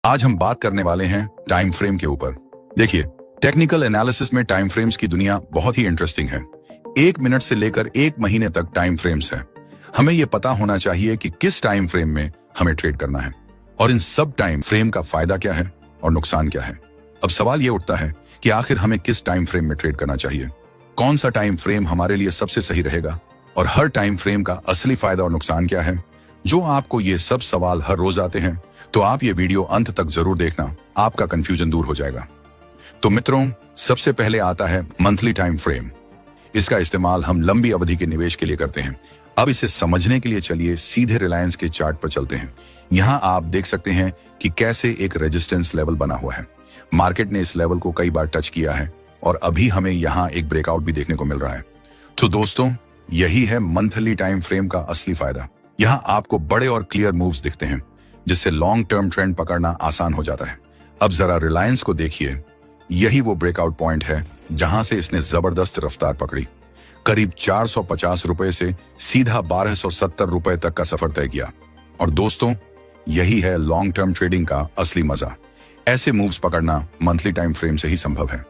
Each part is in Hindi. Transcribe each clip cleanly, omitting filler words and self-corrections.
आज हम बात करने वाले हैं टाइम फ्रेम के ऊपर। देखिए, टेक्निकल एनालिसिस में टाइम फ्रेम्स की दुनिया बहुत ही इंटरेस्टिंग है। 1 मिनट से लेकर 1 महीने तक टाइम फ्रेम्स है। हमें यह पता होना चाहिए कि किस टाइम फ्रेम में हमें ट्रेड करना है और इन सब टाइम फ्रेम का फायदा क्या है और नुकसान क्या है। अब सवाल यह उठता है कि आखिर हमें किस टाइम फ्रेम में ट्रेड करना चाहिए, कौन सा टाइम फ्रेम हमारे लिए सबसे सही रहेगा और हर टाइम फ्रेम का असली फायदा और नुकसान क्या है। जो आपको ये सब सवाल हर रोज आते हैं तो आप ये वीडियो अंत तक जरूर देखना, आपका कंफ्यूजन दूर हो जाएगा। तो मित्रों, सबसे पहले आता है मंथली टाइम फ्रेम। इसका इस्तेमाल हम लंबी अवधि के निवेश के लिए करते हैं। अब इसे समझने के लिए चलिए सीधे रिलायंस के चार्ट पर चलते हैं। यहाँ आप देख सकते हैं कि कैसे एक रेजिस्टेंस लेवल बना हुआ है। मार्केट ने इस लेवल को कई बार टच किया है और अभी हमें यहाँ एक ब्रेकआउट भी देखने को मिल रहा है। तो दोस्तों, यही है मंथली टाइम फ्रेम का असली फायदा। यहाँ आपको बड़े और क्लियर मूव्स दिखते हैं जिससे लॉन्ग टर्म ट्रेंड पकड़ना आसान हो जाता है। अब जरा रिलायंस को देखिए, यही वो ब्रेकआउट पॉइंट है जहां से इसने जबरदस्त रफ्तार पकड़ी। करीब 450 रुपए से सीधा 1270 रुपए तक का सफर तय किया। और दोस्तों, यही है लॉन्ग टर्म ट्रेडिंग का असली मजा। ऐसे मूव्स पकड़ना मंथली टाइम फ्रेम से ही संभव है।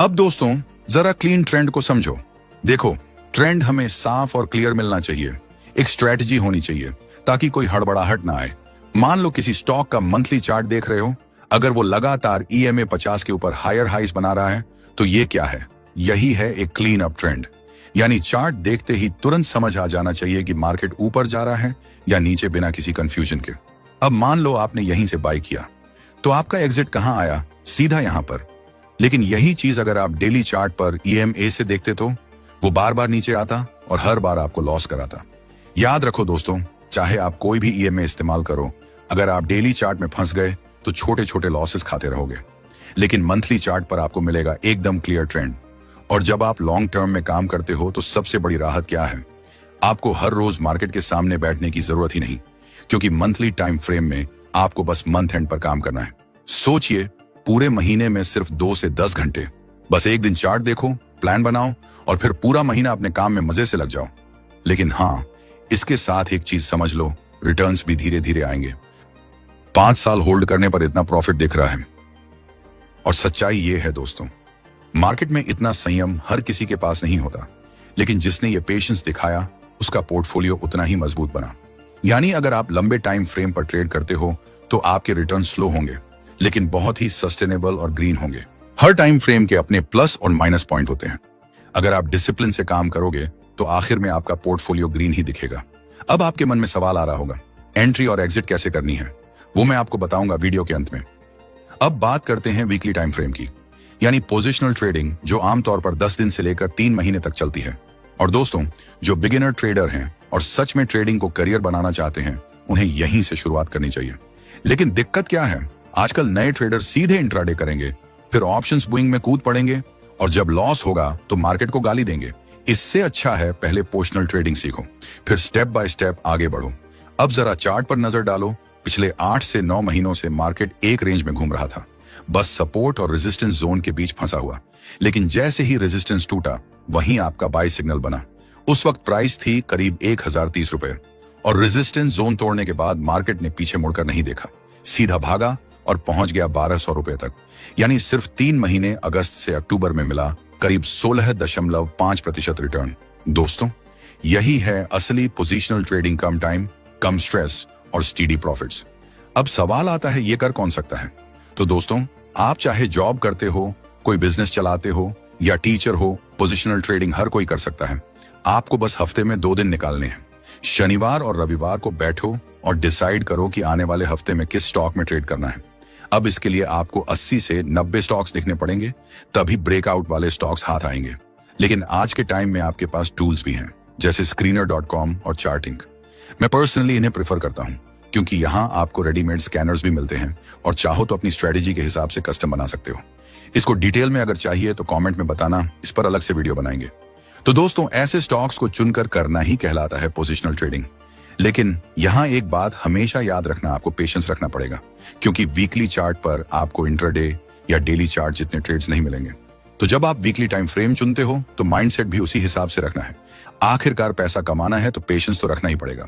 अब दोस्तों, जरा क्लीन ट्रेंड को समझो। देखो, ट्रेंड हमें साफ और क्लियर मिलना चाहिए। एक स्ट्रेटजी होनी चाहिए ताकि कोई हड़बड़ाहट ना आए। मान लो किसी स्टॉक का मंथली चार्ट देख रहे हो, अगर वो लगातार EMA 50 के ऊपर हायर हाइस बना रहा है तो ये क्या है? यही है एक क्लीन अप ट्रेंड। यानी चार्ट देखते ही तुरंत समझ आ जाना चाहिए कि मार्केट ऊपर जा रहा है या नीचे, बिना किसी कंफ्यूजन के। अब मान लो आपने यहीं से बाय किया तो आपका एग्जिट कहां आया? सीधा यहां पर। लेकिन यही चीज अगर आप डेली चार्ट पर EMA से देखते तो वो बार बार नीचे आता और हर बार आपको लॉस कराता। याद रखो दोस्तों, चाहे आप कोई भी EMA इस्तेमाल करो, अगर आप डेली चार्ट में फंस गए तो छोटे छोटे लॉसेस खाते रहोगे। लेकिन मंथली चार्ट पर आपको मिलेगा एकदम क्लियर ट्रेंड। और जब आप लॉन्ग टर्म में काम करते हो तो सबसे बड़ी राहत क्या है? आपको हर रोज मार्केट के सामने बैठने की जरूरत ही नहीं, क्योंकि मंथली टाइम फ्रेम में आपको बस मंथ एंड पर काम करना है। सोचिए, पूरे महीने में सिर्फ 2 से 10 घंटे। बस एक दिन चार्ट देखो, प्लान बनाओ और फिर पूरा महीना अपने काम में मजे से लग जाओ। लेकिन हाँ, इसके साथ एक चीज समझ लो, रिटर्न्स भी धीरे धीरे आएंगे। 5 साल होल्ड करने पर इतना प्रॉफिट दिख रहा है। और सच्चाई ये है दोस्तों, मार्केट में इतना संयम हर किसी के पास नहीं होता, लेकिन जिसने ये पेशेंस दिखाया उसका पोर्टफोलियो उतना ही मजबूत बना। यानी अगर आप लंबे टाइम फ्रेम पर ट्रेड करते हो तो आपके रिटर्न स्लो होंगे, लेकिन बहुत ही सस्टेनेबल और ग्रीन होंगे। हर टाइम फ्रेम के अपने प्लस और माइनस पॉइंट होते हैं। अगर आप डिसिप्लिन से काम करोगे तो आखिर में आपका पोर्टफोलियो ग्रीन ही दिखेगा। अब आपके मन में सवाल आ रहा होगा, एंट्री और एग्जिट कैसे करनी है? वो मैं आपको बताऊंगा वीडियो के अंत में। अब बात करते हैं वीकली टाइम फ्रेम की, यानी पोजिशनल ट्रेडिंग, जो आमतौर पर 10 दिन से लेकर 3 महीने तक चलती है। और दोस्तों, जो बिगिनर ट्रेडर हैं और सच में ट्रेडिंग को करियर बनाना चाहते हैं, उन्हें यहीं से शुरुआत करनी चाहिए। लेकिन दिक्कत क्या है? आजकल नए ट्रेडर सीधे इंट्राडे करेंगे, फिर ऑप्शंस बुइंग में कूद पड़ेंगे और जब लॉस होगा तो मार्केट को गाली देंगे। इससे अच्छा है पहले पोजिशनल ट्रेडिंग सीखो, फिर स्टेप बाय स्टेप आगे बढ़ो। अब जरा चार्ट पर नजर डालो। पिछले 8 से 9 महीनों से मार्केट एक रेंज में घूम रहा था, बस सपोर्ट और रेजिस्टेंस जोन के बीच फंसा हुआ। लेकिन जैसे ही रेजिस्टेंस टूटा, वहीं आपका बाय सिग्नल बना। उस वक्त प्राइस थी करीब 1030 रुपए और रेजिस्टेंस जोन तोड़ने के बाद मार्केट ने पीछे मुड़कर नहीं देखा, सीधा भागा और पहुंच गया 1200 रुपए तक। यानी सिर्फ 3 महीने अगस्त से अक्टूबर में मिला करीब 16.5% रिटर्न। दोस्तों, यही है असली पोजिशनल ट्रेडिंग। कम टाइम, कम स्ट्रेस और स्टीडी प्रॉफिट्स। अब सवाल आता है, ये कर कौन सकता है? तो दोस्तों, आप चाहे जॉब करते हो, कोई बिजनेस चलाते हो या टीचर हो, पोजिशनल ट्रेडिंग हर कोई कर सकता है। आपको बस हफ्ते में 2 दिन निकालने हैं। शनिवार और रविवार को बैठो और डिसाइड करो कि आने वाले हफ्ते में किस स्टॉक में ट्रेड करना है। अब इसके लिए आपको 80 से 90 स्टॉक्स दिखने पड़ेंगे, तभी ब्रेकआउट वाले स्टॉक्स हाथ आएंगे। लेकिन आज के टाइम में आपके पास टूल्स भी हैं, जैसे screener.com और चार्टिंग। मैं पर्सनली इन्हें प्रेफर करता हूं, क्योंकि यहां आपको रेडीमेड स्कैनर्स भी मिलते हैं और चाहो तो अपनी स्ट्रेटेजी के हिसाब से कस्टम बना सकते हो। इसको डिटेल में अगर चाहिए तो कमेंट में बताना, इस पर अलग से वीडियो बनाएंगे। तो दोस्तों, ऐसे स्टॉक्स को चुनकर करना ही कहलाता है पोजिशनल ट्रेडिंग। लेकिन यहां एक बात हमेशा याद रखना, आपको पेशेंस रखना पड़ेगा, क्योंकि वीकली चार्ट पर आपको इंट्राडे या डेली चार्ट जितने ट्रेड्स नहीं मिलेंगे। तो जब आप वीकली टाइम फ्रेम चुनते हो तो माइंडसेट भी उसी हिसाब से रखना है। आखिरकार पैसा कमाना है तो पेशेंस तो रखना ही पड़ेगा।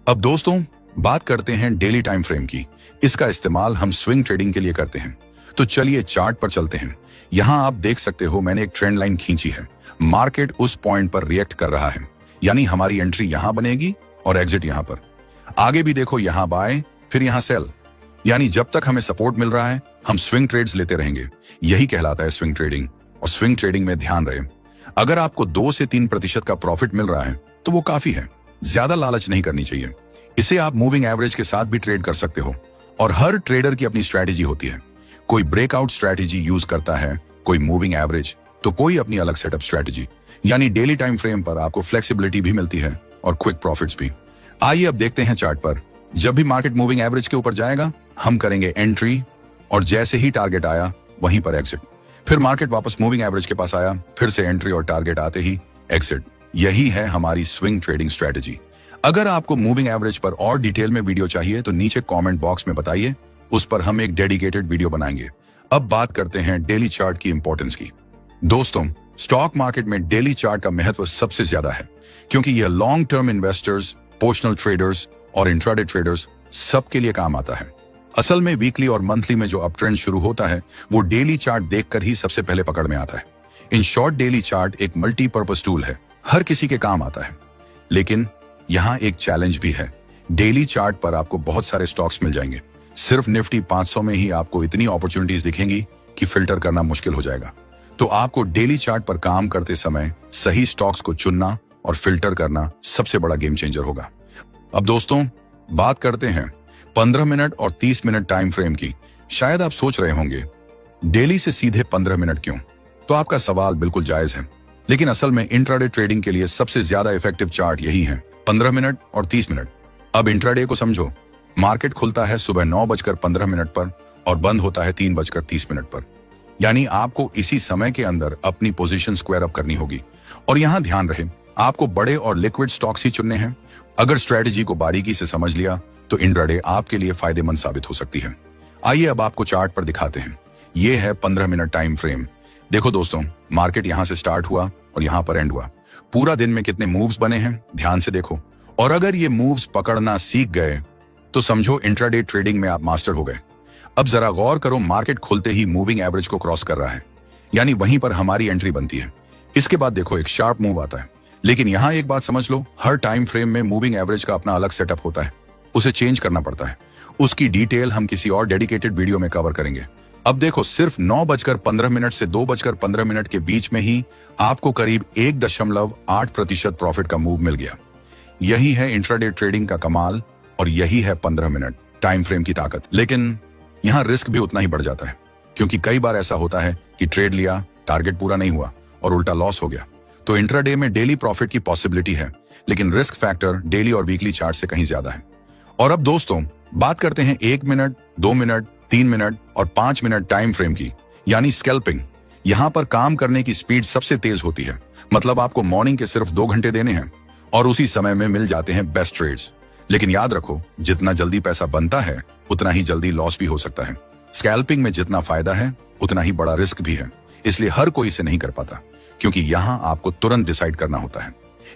अब दोस्तों, बात करते हैं डेली टाइम फ्रेम की। इसका इस्तेमाल हम स्विंग ट्रेडिंग के लिए करते हैं। तो चलिए चार्ट पर चलते हैं। यहाँ आप देख सकते हो मैंने एक ट्रेंड लाइन खींची है। मार्केट उस पॉइंट पर रिएक्ट कर रहा है, यानी हमारी एंट्री यहां बनेगी और एग्जिट यहां पर। आगे भी देखो, यहां बाय फिर यहां सेल, यानी जब तक हमें सपोर्ट मिल रहा है हम स्विंग ट्रेड्स लेते रहेंगे। यही कहलाता है स्विंग ट्रेडिंग। और स्विंग ट्रेडिंग में ध्यान रहे, अगर आपको 2 से 3% का प्रॉफिट मिल रहा है तो वो काफी है, ज्यादा लालच नहीं करनी चाहिए। इसे आप मूविंग एवरेज के साथ भी ट्रेड कर सकते हो और हर ट्रेडर की अपनी स्ट्रैटेजी होती है। कोई ब्रेकआउट स्ट्रैटेजी यूज करता है, कोई मूविंग एवरेज, तो कोई अपनी अलग सेटअप स्ट्रैटेजी। यानी डेली टाइम फ्रेम पर आपको फ्लेक्सिबिलिटी भी मिलती है और क्विक प्रॉफिट्स भी। आइए अब देखते हैं चार्ट पर। जब भी मार्केट मूविंग एवरेज के ऊपर जाएगा हम करेंगे एंट्री और जैसे ही टारगेट आया वहीं पर एग्जिट। फिर मार्केट वापस मूविंग एवरेज के पास आया, फिर से एंट्री और टारगेट आते ही एग्जिट। यही है हमारी स्विंग ट्रेडिंग स्ट्रैटेजी। अगर आपको मूविंग एवरेज पर और डिटेल में वीडियो चाहिए तो नीचे कमेंट बॉक्स में बताइए, उस पर हम एक डेडिकेटेड वीडियो बनाएंगे। अब बात करते हैं डेली चार्ट की इंपॉर्टेंस की। दोस्तों, स्टॉक मार्केट में डेली चार्ट का महत्व सबसे ज्यादा है, क्योंकि यह long term investors, positional traders और इंट्राडे ट्रेडर्स सबके लिए काम आता है। असल में वीकली और मंथली में जो अप ट्रेंड शुरू होता है वो डेली चार्ट देखकर ही सबसे पहले पकड़ में आता है। इन शॉर्ट, डेली चार्ट एक मल्टीपर्पज टूल है, हर किसी के काम आता है। लेकिन यहाँ एक चैलेंज भी है। डेली चार्ट पर आपको बहुत सारे स्टॉक्स मिल जाएंगे। सिर्फ निफ्टी 500 में ही आपको इतनी अपॉर्चुनिटीज दिखेंगी कि फिल्टर करना मुश्किल हो जाएगा। तो आपको डेली चार्ट पर काम करते समय सही स्टॉक्स को चुनना और फिल्टर करना सबसे बड़ा गेम चेंजर होगा। अब दोस्तों, बात करते हैं 15 मिनट और 30 मिनट टाइम फ्रेम की। शायद आप सोच रहे होंगे डेली से सीधे 15 मिनट क्यों? तो आपका सवाल बिल्कुल जायज है, लेकिन असल में इंट्राडे ट्रेडिंग के लिए सबसे ज्यादा इफेक्टिव चार्ट यही है, 15 मिनट और 30 मिनट। अब इंट्राडे को समझो। मार्केट खुलता है सुबह 9:15 पर और बंद होता है 3:30 पर। यानी आपको इसी समय के अंदर अपनी पोजीशन स्क्वायर अप करनी होगी। और यहां ध्यान रहे, आपको बड़े और लिक्विड स्टॉक्स ही चुनने हैं। अगर स्ट्रेटेजी को बारीकी से समझ लिया तो इंट्राडे आपके लिए फायदेमंद साबित हो सकती है। आइए अब आपको चार्ट पर दिखाते हैं। यह है 15 मिनट टाइम फ्रेम। देखो दोस्तों, मार्केट यहां से स्टार्ट हुआ और यहां पर एंड हुआ। पूरा दिन में कितने मूव्स बने हैं ध्यान से देखो। और अगर ये मूव्स पकड़ना सीख गए तो समझो इंट्राडे ट्रेडिंग में आप मास्टर हो गए। अब जरा गौर करो, मार्केट खुलते ही मूविंग एवरेज को क्रॉस कर रहा है, यानी वहीं पर हमारी एंट्री बनती है। इसके बाद देखो एक शार्प मूव आता है। लेकिन यहां एक बात समझ लो, हर टाइम फ्रेम में मूविंग एवरेज का अपना अलग सेटअप होता है, उसे चेंज करना पड़ता है। उसकी डिटेल हम किसी और डेडिकेटेड वीडियो में कवर करेंगे। अब देखो, सिर्फ 9:15 से 2:15 के बीच में ही आपको करीब 1.8% प्रॉफिट का मूव मिल गया। यही है इंट्राडे ट्रेडिंग का कमाल और यही है 15 मिनट टाइम फ्रेम की ताकत। लेकिन यहाँ रिस्क भी उतना ही बढ़ जाता है, क्योंकि कई बार ऐसा होता है कि ट्रेड लिया, टारगेट पूरा नहीं हुआ और उल्टा लॉस हो गया। तो इंट्राडे में डेली प्रॉफिट की पॉसिबिलिटी है, लेकिन रिस्क फैक्टर डेली और वीकली चार्ट से कहीं ज्यादा है। और अब दोस्तों, बात करते हैं 1 मिनट, 2 मिनट, 3 मिनट और 5 मिनट टाइम फ्रेम की, यानी स्कैल्पिंग। यहां पर काम करने की स्पीड सबसे तेज होती है। मतलब आपको मॉर्निंग के सिर्फ 2 घंटे देने हैं और उसी समय में मिल जाते हैं बेस्ट ट्रेड्स। लेकिन याद रखो, जितना जल्दी पैसा बनता है उतना ही जल्दी लॉस भी हो सकता है। स्कैल्पिंग में जितना फायदा है उतना ही बड़ा रिस्क भी है, इसलिए हर कोई इसे नहीं कर पाता, क्योंकि यहां आपको तुरंत डिसाइड करना होता है।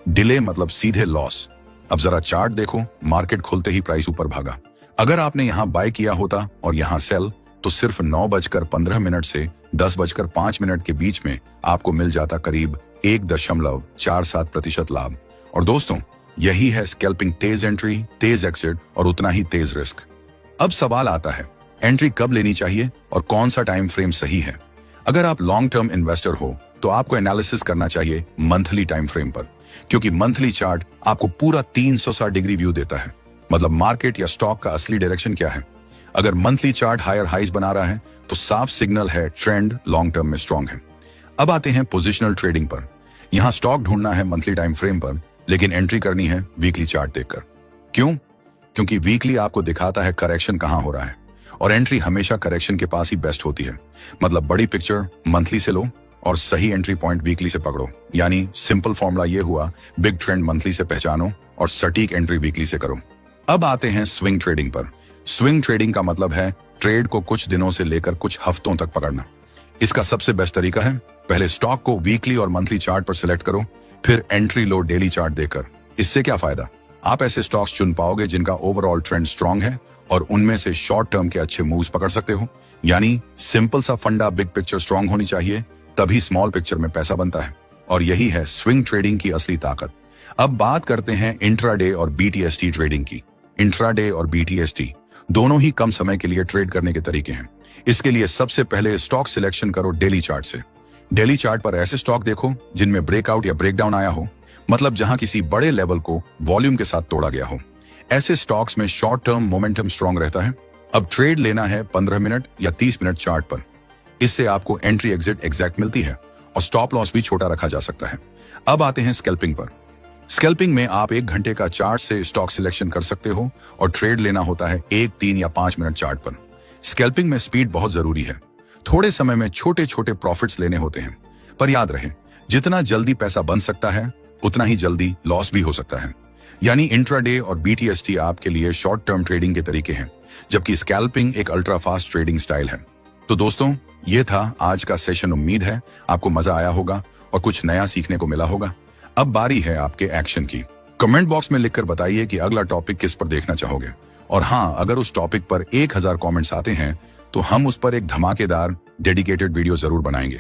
डिले मतलब सीधे लॉस। अब जरा चार्ट देखो, मार्केट खुलते ही प्राइस ऊपर भागा। अगर आपने यहां बाय किया होता और यहां सेल, तो सिर्फ 9:15 से 10:05 के बीच में आपको मिल जाता करीब 1.47% लाभ। और दोस्तों, यही है स्कैल्पिंग, तेज एंट्री, तेज एग्जिट और उतना ही तेज रिस्क। अब सवाल आता है, एंट्री कब लेनी चाहिए और कौन सा टाइम फ्रेम सही है? अगर आप लॉन्ग टर्म इन्वेस्टर हो तो आपको एनालिसिस करना चाहिए मंथली टाइम फ्रेम पर, क्योंकि मंथली चार्ट आपको पूरा 360 डिग्री व्यू देता है। मतलब मार्केट या स्टॉक का असली डायरेक्शन क्या है। अगर मंथली चार्ट हायर हाइज बना रहा है तो साफ सिग्नल है ट्रेंड लॉन्ग टर्म में स्ट्रांग है। अब आते हैं पोजिशनल ट्रेडिंग पर। यहां स्टॉक ढूंढना है मंथली टाइम फ्रेम पर, लेकिन एंट्री करनी है वीकली चार्ट देखकर। क्यों? क्योंकि वीकली आपको दिखाता है करेक्शन कहां हो रहा है और एंट्री हमेशा करेक्शन के पास ही बेस्ट होती है। मतलब बड़ी पिक्चर मंथली से लो और सही एंट्री पॉइंट वीकली से पकड़ो। यानी सिंपल फॉर्मूला ये हुआ, बिग ट्रेंड मंथली से पहचानो और सटीक एंट्री वीकली से करो। अब आते हैं स्विंग ट्रेडिंग पर। स्विंग ट्रेडिंग का मतलब है ट्रेड को कुछ दिनों से लेकर कुछ हफ्तों तक पकड़ना। इसका सबसे बेस्ट तरीका है, पहले स्टॉक को वीकली और मंथली चार्ट पर सिलेक्ट करो, फिर एंट्री लो डेली चार्ट देकर। इससे क्या फायदा? आप ऐसे स्टॉक्स चुन पाओगे जिनका ओवरऑल ट्रेंड स्ट्रांग है और उनमें से शॉर्ट टर्म के अच्छे मूव्स पकड़ सकते हो। यानी सिंपल सा फंडा, बिग पिक्चर स्ट्रांग होनी चाहिए, तभी स्मॉल पिक्चर में पैसा बनता है। और यही है स्विंग ट्रेडिंग की असली ताकत। अब बात करते हैं इंट्राडे और बीटीएसटी ट्रेडिंग की। इंट्राडे और बीटीएसटी दोनों ही कम समय के लिए ट्रेड करने के तरीके हैं। इसके लिए सबसे पहले स्टॉक सिलेक्शन करो डेली चार्ट से। डेली चार्ट पर ऐसे स्टॉक देखो जिनमें ब्रेकआउट या ब्रेकडाउन आया हो, मतलब जहां किसी बड़े लेवल को वॉल्यूम के साथ तोड़ा गया हो। ऐसे स्टॉक्स में शॉर्ट टर्म मोमेंटम स्ट्रांग रहता है। अब ट्रेड लेना है 15 मिनट या 30 मिनट चार्ट पर। इससे आपको एंट्री एग्जिट एग्जैक्ट मिलती है और स्टॉप लॉस भी छोटा रखा जा सकता है। अब आते हैं स्कैल्पिंग पर। स्कैल्पिंग में आप 1 घंटे का चार्ट से स्टॉक सिलेक्शन कर सकते हो और ट्रेड लेना होता है 1, 3 या 5 मिनट चार्ट पर। स्कैल्पिंग में स्पीड बहुत जरूरी है। थोड़े समय में छोटे छोटे प्रॉफिट्स लेने होते हैं, पर याद रहे जितना जल्दी पैसा बन सकता है उतना ही जल्दी लॉस भी हो सकता है। यानी इंट्राडे और बीटीएसटी आपके लिए शॉर्ट टर्म ट्रेडिंग के तरीके हैं, जबकि स्कैल्पिंग एक अल्ट्रा फास्ट ट्रेडिंग स्टाइल है। तो दोस्तों, ये था आज का सेशन। उम्मीद है आपको मजा आया होगा और कुछ नया सीखने को मिला होगा। अब बारी है आपके एक्शन की। कमेंट बॉक्स में लिखकर बताइए कि अगला टॉपिक किस पर देखना चाहोगे। और हाँ, अगर उस टॉपिक पर 1000 कमेंट्स आते हैं तो हम उस पर एक धमाकेदार डेडिकेटेड वीडियो जरूर बनाएंगे।